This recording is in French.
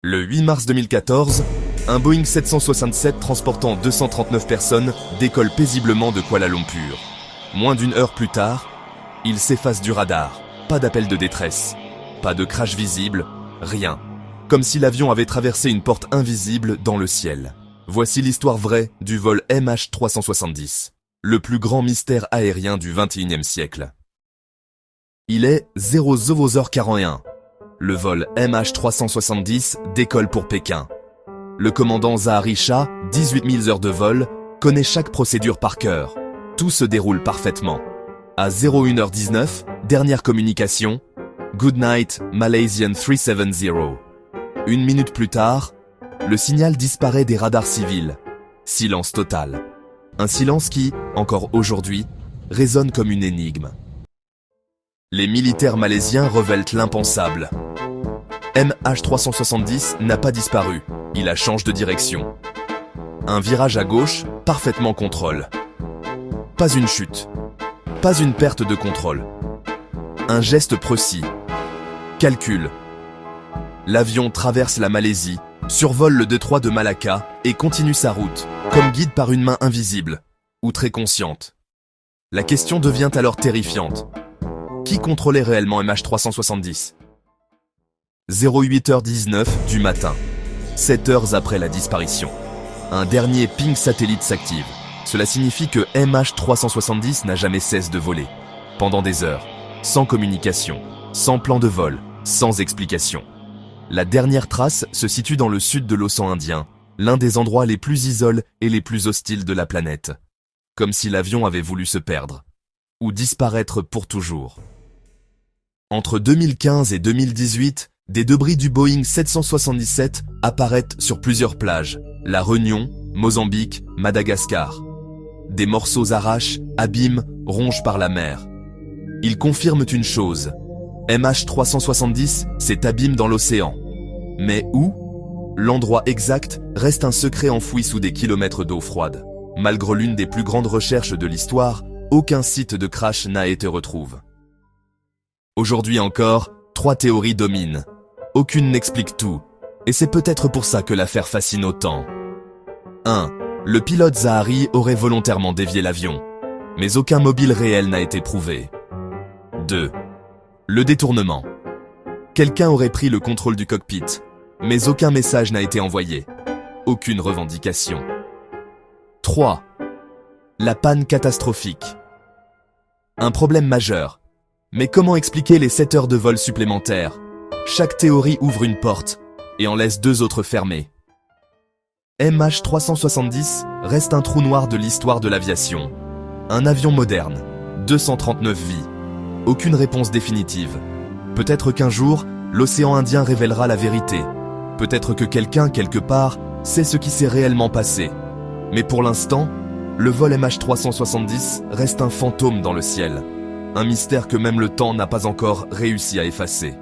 Le 8 mars 2014, un Boeing 767 transportant 239 personnes décolle paisiblement de Kuala Lumpur. Moins d'une heure plus tard, il s'efface du radar. Pas d'appel de détresse, pas de crash visible, rien. Comme si l'avion avait traversé une porte invisible dans le ciel. Voici l'histoire vraie du vol MH370, le plus grand mystère aérien du XXIe siècle. Il est 00h41. Le vol MH370 décolle pour Pékin. Le commandant Zahari Shah, 18 000 heures de vol, connaît chaque procédure par cœur. Tout se déroule parfaitement. À 01h19, dernière communication, Good night, Malaysian 370. Une minute plus tard, le signal disparaît des radars civils. Silence total. Un silence qui, encore aujourd'hui, résonne comme une énigme. Les militaires malaisiens révèlent l'impensable. MH370 n'a pas disparu, il a changé de direction. Un virage à gauche, parfaitement contrôle. Pas une chute, pas une perte de contrôle. Un geste précis. Calcul. L'avion traverse la Malaisie, survole le détroit de Malacca et continue sa route, comme guide par une main invisible, ou très consciente. La question devient alors terrifiante. Qui contrôlait réellement MH370 ? 08h19 du matin, 7 heures après la disparition. Un dernier ping satellite s'active. Cela signifie que MH370 n'a jamais cessé de voler. Pendant des heures, sans communication, sans plan de vol, sans explication. La dernière trace se situe dans le sud de l'océan Indien, l'un des endroits les plus isolés et les plus hostiles de la planète. Comme si l'avion avait voulu se perdre. Ou disparaître pour toujours. Entre 2015 et 2018, des débris du Boeing 777 apparaissent sur plusieurs plages, La Réunion, Mozambique, Madagascar. Des morceaux arrachent, abîment, rongent par la mer. Ils confirment une chose, MH370 s'est abîmé dans l'océan. Mais où ? L'endroit exact reste un secret enfoui sous des kilomètres d'eau froide. Malgré l'une des plus grandes recherches de l'histoire, aucun site de crash n'a été retrouvé. Aujourd'hui encore, 3 théories dominent. Aucune n'explique tout, et c'est peut-être pour ça que l'affaire fascine autant. 1. Le pilote Zahari aurait volontairement dévié l'avion, mais aucun mobile réel n'a été prouvé. 2. Le détournement. Quelqu'un aurait pris le contrôle du cockpit, mais aucun message n'a été envoyé. Aucune revendication. 3. La panne catastrophique. Un problème majeur. Mais comment expliquer les 7 heures de vol supplémentaires ? Chaque théorie ouvre une porte et en laisse 2 autres fermées. MH370 reste un trou noir de l'histoire de l'aviation. Un avion moderne, 239 vies. Aucune réponse définitive. Peut-être qu'un jour, l'océan Indien révélera la vérité. Peut-être que quelqu'un, quelque part, sait ce qui s'est réellement passé. Mais pour l'instant, le vol MH370 reste un fantôme dans le ciel. Un mystère que même le temps n'a pas encore réussi à effacer.